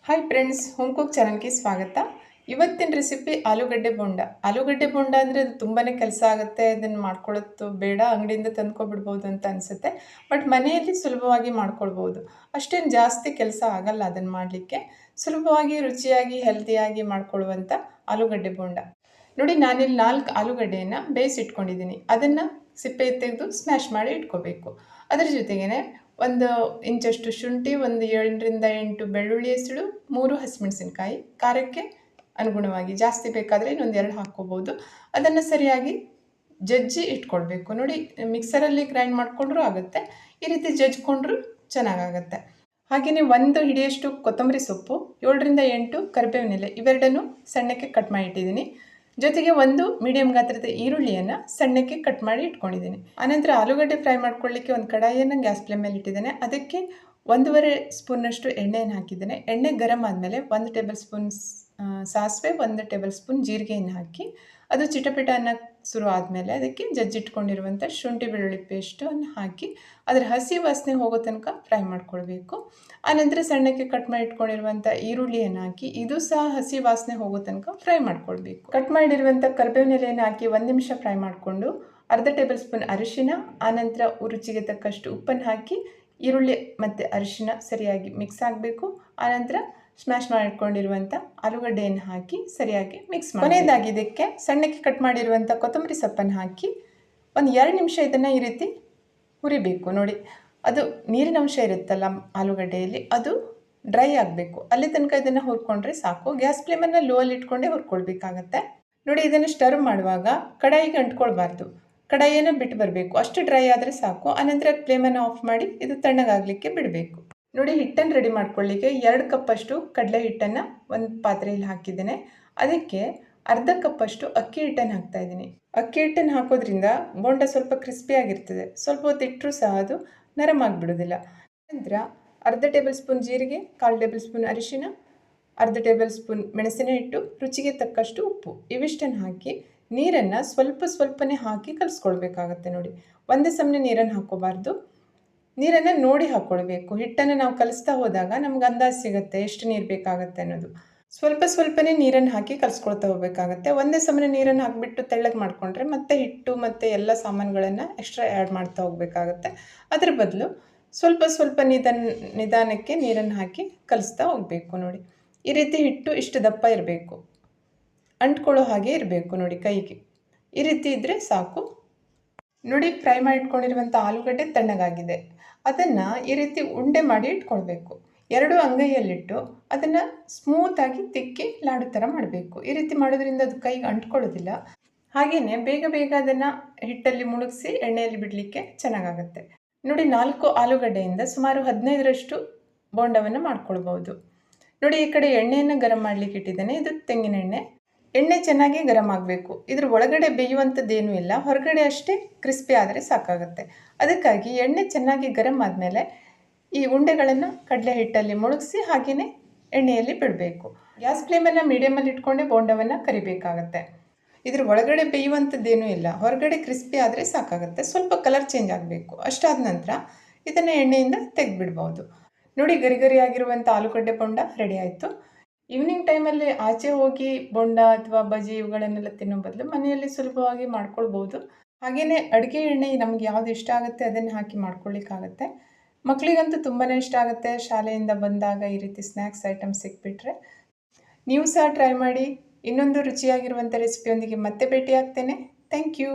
Hi friends, home cook ಚಾನಲ್ಗೆ ಸ್ವಾಗತ. ಇವತ್ತಿನ ರೆಸಿಪಿ ಆಲೂಗಡ್ಡೆ ಬೋಂಡ. ಆಲೂಗಡ್ಡೆ ಬೋಂಡ ಅಂದರೆ ಅದು ತುಂಬಾ ಕೆಲಸ ಆಗುತ್ತೆ. ಅದನ್ನು ಮಾಡ್ಕೊಳ್ಳೋದು ಬೇಡ, ಅಂಗಡಿಯಿಂದ ತಂದ್ಕೊಬಿಡ್ಬೋದು ಅಂತ ಅನಿಸುತ್ತೆ. ಬಟ್ ಮನೆಯಲ್ಲಿ ಸುಲಭವಾಗಿ ಮಾಡ್ಕೊಳ್ಬೋದು. ಅಷ್ಟೇನು ಜಾಸ್ತಿ ಕೆಲಸ ಆಗಲ್ಲ ಅದನ್ನು ಮಾಡಲಿಕ್ಕೆ. ಸುಲಭವಾಗಿ, ರುಚಿಯಾಗಿ, ಹೆಲ್ತಿಯಾಗಿ ಮಾಡ್ಕೊಳ್ಳುವಂಥ ಆಲೂಗಡ್ಡೆ ಬೋಂಡ. ನೋಡಿ, ನಾನಿಲ್ಲಿ 4 ಆಲೂಗಡ್ಡೆಯನ್ನು ಬೇಯಿಸಿಟ್ಕೊಂಡಿದ್ದೀನಿ. ಅದನ್ನು ಸಿಪ್ಪೆ ತೆಗೆದು ಸ್ಮ್ಯಾಶ್ ಮಾಡಿ ಇಟ್ಕೋಬೇಕು. ಅದರ ಜೊತೆಗೇ 1 ಇಂಚಷ್ಟು ಶುಂಠಿ, ಒಂದು 7ರಿಂದ 8 ಬೆಳ್ಳುಳ್ಳಿ ಹೆಸಳು, 3 ಹಸಿಮೆಣಸಿನಕಾಯಿ, ಖಾರಕ್ಕೆ ಅನುಗುಣವಾಗಿ ಜಾಸ್ತಿ ಬೇಕಾದರೆ ಇನ್ನೊಂದು 2 ಹಾಕ್ಕೋಬೋದು. ಅದನ್ನು ಸರಿಯಾಗಿ ಜಜ್ಜಿ ಇಟ್ಕೊಳ್ಬೇಕು. ನೋಡಿ, ಮಿಕ್ಸರಲ್ಲಿ ಗ್ರೈಂಡ್ ಮಾಡಿಕೊಂಡ್ರೂ ಆಗುತ್ತೆ, ಈ ರೀತಿ ಜಜ್ಜಿಕೊಂಡ್ರೂ ಚೆನ್ನಾಗಾಗತ್ತೆ. ಹಾಗೆಯೇ 1 ಹಿಡಿಯಷ್ಟು ಕೊತ್ತಂಬರಿ ಸೊಪ್ಪು, 7ರಿಂದ 8 ಕರಿಬೇವಿನ ಎಲೆ, ಇವೆರಡನ್ನು ಸಣ್ಣಕ್ಕೆ ಕಟ್ ಮಾಡಿ ಇಟ್ಟಿದ್ದೀನಿ. ಜೊತೆಗೆ 1 ಮೀಡಿಯಂ ಗಾತ್ರದ ಈರುಳ್ಳಿಯನ್ನು ಸಣ್ಣಕ್ಕೆ ಕಟ್ ಮಾಡಿ ಇಟ್ಕೊಂಡಿದ್ದೀನಿ. ಆನಂತರ ಆಲೂಗಡ್ಡೆ ಫ್ರೈ ಮಾಡ್ಕೊಳ್ಳಿಕ್ಕೆ ಒಂದು ಕಡಾಯಿಯನ್ನು ಗ್ಯಾಸ್ ಫ್ಲೇಮ್ ಮೇಲೆ ಇಟ್ಟಿದ್ದೇನೆ. ಅದಕ್ಕೆ 1.5 ಸ್ಪೂನಷ್ಟು ಎಣ್ಣೆಯನ್ನು ಹಾಕಿದ್ದೇನೆ. ಎಣ್ಣೆ ಗರಂ ಆದಮೇಲೆ 1 ಟೇಬಲ್ ಸ್ಪೂನ್ ಸಾಸಿವೆ, 1 ಟೇಬಲ್ ಸ್ಪೂನ್ ಜೀರಿಗೆಯನ್ನು ಹಾಕಿ ಅದು ಚಿಟಪಿಟ ಅನ್ನಕ್ಕೆ ಶುರು ಆದಮೇಲೆ ಅದಕ್ಕೆ ಜಜ್ಜಿಟ್ಕೊಂಡಿರುವಂಥ ಶುಂಠಿ ಬೆಳ್ಳುಳ್ಳಿ ಪೇಸ್ಟನ್ನು ಹಾಕಿ ಅದರ ಹಸಿ ವಾಸನೆ ಹೋಗೋ ತನಕ ಫ್ರೈ ಮಾಡ್ಕೊಳ್ಬೇಕು. ಆನಂತರ ಸಣ್ಣಕ್ಕೆ ಕಟ್ ಮಾಡಿ ಇಟ್ಕೊಂಡಿರುವಂಥ ಈರುಳ್ಳಿಯನ್ನು ಹಾಕಿ ಇದು ಸಹ ಹಸಿ ವಾಸನೆ ಹೋಗೋ ತನಕ ಫ್ರೈ ಮಾಡ್ಕೊಳ್ಬೇಕು. ಕಟ್ ಮಾಡಿರುವಂಥ ಕರಿಬೇವಿನ ಎಲೆಯನ್ನು ಹಾಕಿ 1 ನಿಮಿಷ ಫ್ರೈ ಮಾಡಿಕೊಂಡು ಅರ್ಧ ಟೇಬಲ್ ಸ್ಪೂನ್ ಅರಿಶಿನ, ಆನಂತರ ರುಚಿಗೆ ತಕ್ಕಷ್ಟು ಉಪ್ಪನ್ನು ಹಾಕಿ ಈರುಳ್ಳಿ ಮತ್ತು ಅರಿಶಿನ ಸರಿಯಾಗಿ ಮಿಕ್ಸ್ ಆಗಬೇಕು. ಆನಂತರ ಸ್ಮ್ಯಾಶ್ ಮಾಡಿಟ್ಕೊಂಡಿರುವಂಥ ಆಲೂಗಡ್ಡೆಯನ್ನು ಹಾಕಿ ಸರಿಯಾಗಿ ಮಿಕ್ಸ್ ಮಾಡಿ ಕೊನೆಯದಾಗಿ ಇದಕ್ಕೆ ಸಣ್ಣಕ್ಕೆ ಕಟ್ ಮಾಡಿರುವಂಥ ಕೊತ್ತಂಬರಿ ಸೊಪ್ಪನ್ನು ಹಾಕಿ ಒಂದು 2 ನಿಮಿಷ ಇದನ್ನು ಈ ರೀತಿ ಹುರಿಬೇಕು. ನೋಡಿ, ಅದು ನೀರಿನ ಅಂಶ ಇರುತ್ತಲ್ಲ ಆಲೂಗಡ್ಡೆಯಲ್ಲಿ, ಅದು ಡ್ರೈ ಆಗಬೇಕು. ಅಲ್ಲಿ ತನಕ ಇದನ್ನು ಹುರ್ಕೊಂಡ್ರೆ ಸಾಕು. ಗ್ಯಾಸ್ ಫ್ಲೇಮನ್ನು ಲೋ ಅಲ್ಲಿ ಇಟ್ಕೊಂಡೇ ಹುರ್ಕೊಳ್ಬೇಕಾಗತ್ತೆ. ನೋಡಿ, ಇದನ್ನು ಸ್ಟರ್ ಮಾಡುವಾಗ ಕಡಾಯಿಗೆ ಅಂಟ್ಕೊಳ್ಬಾರ್ದು, ಕಡಾಯಿಯನ್ನು ಬಿಟ್ಟು ಬರಬೇಕು. ಅಷ್ಟು ಡ್ರೈ ಆದರೆ ಸಾಕು. ಆನಂತರ ಫ್ಲೇಮನ್ನು ಆಫ್ ಮಾಡಿ ಇದು ತಣ್ಣಗಾಗಲಿಕ್ಕೆ ಬಿಡಬೇಕು. ನೋಡಿ, ಹಿಟ್ಟನ್ನು ರೆಡಿ ಮಾಡ್ಕೊಳ್ಳಿಕ್ಕೆ 2 ಕಪ್ಪಷ್ಟು ಕಡಲೆ ಹಿಟ್ಟನ್ನು ಒಂದು ಪಾತ್ರೆಯಲ್ಲಿ ಹಾಕಿದ್ದೇನೆ. ಅದಕ್ಕೆ ಅರ್ಧ ಕಪ್ಪಷ್ಟು ಅಕ್ಕಿ ಹಿಟ್ಟನ್ನು ಹಾಕ್ತಾ ಇದ್ದೀನಿ. ಅಕ್ಕಿ ಹಿಟ್ಟನ್ನು ಹಾಕೋದ್ರಿಂದ ಬೋಂಡ ಸ್ವಲ್ಪ ಕ್ರಿಸ್ಪಿಯಾಗಿರ್ತದೆ. ಸ್ವಲ್ಪ ಹೊತ್ತು ಇಟ್ಟರೂ ಸಹ ಅದು ನರಮ್ ಆಗಿಬಿಡೋದಿಲ್ಲ. ನಂತರ ಅರ್ಧ ಟೇಬಲ್ ಸ್ಪೂನ್ ಜೀರಿಗೆ, 1/4 ಟೇಬಲ್ ಸ್ಪೂನ್ ಅರಿಶಿನ, ಅರ್ಧ ಟೇಬಲ್ ಸ್ಪೂನ್ ಮೆಣಸಿನ ಹಿಟ್ಟು, ರುಚಿಗೆ ತಕ್ಕಷ್ಟು ಉಪ್ಪು, ಇವಿಷ್ಟನ್ನು ಹಾಕಿ ನೀರನ್ನು ಸ್ವಲ್ಪನೇ ಹಾಕಿ ಕಲಿಸ್ಕೊಳ್ಬೇಕಾಗತ್ತೆ. ನೋಡಿ, ಒಂದೇ ಸಮನೆ ನೀರನ್ನು ಹಾಕೋಬಾರ್ದು, ನೀರನ್ನು ನೋಡಿ ಹಾಕ್ಕೊಳ್ಬೇಕು. ಹಿಟ್ಟನ್ನು ನಾವು ಕಲಿಸ್ತಾ ಹೋದಾಗ ನಮ್ಗೆ ಅಂದಾಜು ಸಿಗುತ್ತೆ ಎಷ್ಟು ನೀರು ಬೇಕಾಗತ್ತೆ ಅನ್ನೋದು. ಸ್ವಲ್ಪನೇ ನೀರನ್ನು ಹಾಕಿ ಕಲಿಸ್ಕೊಳ್ತಾ ಹೋಗಬೇಕಾಗತ್ತೆ. ಒಂದೇ ಸಮನೆ ನೀರನ್ನು ಹಾಕಿಬಿಟ್ಟು ತೆಳ್ಳಗೆ ಮಾಡಿಕೊಂಡ್ರೆ ಮತ್ತೆ ಹಿಟ್ಟು ಮತ್ತು ಎಲ್ಲ ಸಾಮಾನುಗಳನ್ನು ಎಕ್ಸ್ಟ್ರಾ ಆ್ಯಡ್ ಮಾಡ್ತಾ ಹೋಗಬೇಕಾಗತ್ತೆ. ಅದರ ಬದಲು ಸ್ವಲ್ಪ ನಿಧಾನಕ್ಕೆ ನೀರನ್ನು ಹಾಕಿ ಕಲಿಸ್ತಾ ಹೋಗಬೇಕು. ನೋಡಿ, ಈ ರೀತಿ ಹಿಟ್ಟು ಇಷ್ಟು ದಪ್ಪ ಇರಬೇಕು, ಅಂಟ್ಕೊಳ್ಳೋ ಹಾಗೆ ಇರಬೇಕು. ನೋಡಿ, ಕೈಗೆ ಈ ರೀತಿ ಇದ್ದರೆ ಸಾಕು. ನೋಡಿ, ಫ್ರೈ ಮಾಡಿ ಇಟ್ಕೊಂಡಿರುವಂಥ ಆಲೂಗಡ್ಡೆ ತಣ್ಣಗಾಗಿದೆ. ಅದನ್ನು ಈ ರೀತಿ ಉಂಡೆ ಮಾಡಿ ಇಟ್ಕೊಳ್ಬೇಕು. 2 ಅಂಗೈಯಲ್ಲಿಟ್ಟು ಅದನ್ನು ಸ್ಮೂತಾಗಿ ತಿಕ್ಕಿ ಲಾಡು ಥರ ಮಾಡಬೇಕು. ಈ ರೀತಿ ಮಾಡೋದ್ರಿಂದ ಅದು ಕೈಗೆ ಅಂಟ್ಕೊಳ್ಳೋದಿಲ್ಲ. ಹಾಗೆಯೇ ಬೇಗ ಅದನ್ನು ಹಿಟ್ಟಲ್ಲಿ ಮುಳುಗಿಸಿ ಎಣ್ಣೆಯಲ್ಲಿ ಬಿಡಲಿಕ್ಕೆ ಚೆನ್ನಾಗಾಗುತ್ತೆ. ನೋಡಿ, 4 ಆಲೂಗಡ್ಡೆಯಿಂದ ಸುಮಾರು 15ರಷ್ಟು ಬೋಂಡವನ್ನು ಮಾಡ್ಕೊಳ್ಬೋದು. ನೋಡಿ, ಈ ಕಡೆ ಎಣ್ಣೆಯನ್ನು ಗರಂ ಮಾಡಲಿಕ್ಕೆ ಇಟ್ಟಿದ್ದೇನೆ. ಇದು ತೆಂಗಿನ ಎಣ್ಣೆ. ಎಣ್ಣೆ ಚೆನ್ನಾಗಿ ಗರಂ ಆಗಬೇಕು. ಇದ್ರ ಒಳಗಡೆ ಬೇಯುವಂಥದ್ದೇನೂ ಇಲ್ಲ, ಹೊರಗಡೆ ಅಷ್ಟೇ ಕ್ರಿಸ್ಪಿ ಆದರೆ ಸಾಕಾಗುತ್ತೆ. ಅದಕ್ಕಾಗಿ ಎಣ್ಣೆ ಚೆನ್ನಾಗಿ ಗರಂ ಆದಮೇಲೆ ಈ ಉಂಡೆಗಳನ್ನು ಕಡಲೆ ಹಿಟ್ಟಲ್ಲಿ ಮುಳುಗಿಸಿ ಹಾಗೆಯೇ ಎಣ್ಣೆಯಲ್ಲಿ ಬಿಡಬೇಕು. ಗ್ಯಾಸ್ ಫ್ಲೇಮನ್ನು ಮೀಡಿಯಮಲ್ಲಿ ಇಟ್ಕೊಂಡೆ ಬೋಂಡವನ್ನು ಕರಿಬೇಕಾಗತ್ತೆ. ಇದ್ರ ಒಳಗಡೆ ಬೇಯುವಂಥದ್ದೇನೂ ಇಲ್ಲ, ಹೊರಗಡೆ ಕ್ರಿಸ್ಪಿ ಆದರೆ ಸಾಕಾಗುತ್ತೆ. ಸ್ವಲ್ಪ ಕಲರ್ ಚೇಂಜ್ ಆಗಬೇಕು. ಅಷ್ಟಾದ ನಂತರ ಇದನ್ನು ಎಣ್ಣೆಯಿಂದ ತೆಗೆದುಬಿಡ್ಬೋದು. ನೋಡಿ, ಗರಿ ಆಗಿರುವಂಥ ಆಲೂಗಡ್ಡೆ ಬೋಂಡ ರೆಡಿ ಆಯಿತು. ಈವ್ನಿಂಗ್ ಟೈಮಲ್ಲಿ ಆಚೆ ಹೋಗಿ ಬೋಂಡ ಅಥವಾ ಬಜ್ಜಿ ಇವುಗಳನ್ನೆಲ್ಲ ತಿನ್ನೋ ಬದಲು ಮನೆಯಲ್ಲಿ ಸುಲಭವಾಗಿ ಮಾಡ್ಕೊಳ್ಬೋದು. ಹಾಗೆಯೇ ಅಡುಗೆ ಎಣ್ಣೆ ನಮಗೆ ಯಾವುದು ಇಷ್ಟ ಆಗುತ್ತೆ ಅದನ್ನು ಹಾಕಿ ಮಾಡ್ಕೊಳ್ಳಿಕ್ಕಾಗತ್ತೆ. ಮಕ್ಕಳಿಗಂತೂ ತುಂಬಾ ಇಷ್ಟ ಆಗುತ್ತೆ. ಶಾಲೆಯಿಂದ ಬಂದಾಗ ಈ ರೀತಿ ಸ್ನ್ಯಾಕ್ಸ್ ಐಟಮ್ ಸಿಕ್ಬಿಟ್ರೆ ನೀವು ಸಹ ಟ್ರೈ ಮಾಡಿ. ಇನ್ನೊಂದು ರುಚಿಯಾಗಿರುವಂಥ ರೆಸಿಪಿಯೊಂದಿಗೆ ಮತ್ತೆ ಭೇಟಿ ಆಗ್ತೇನೆ. Thank you.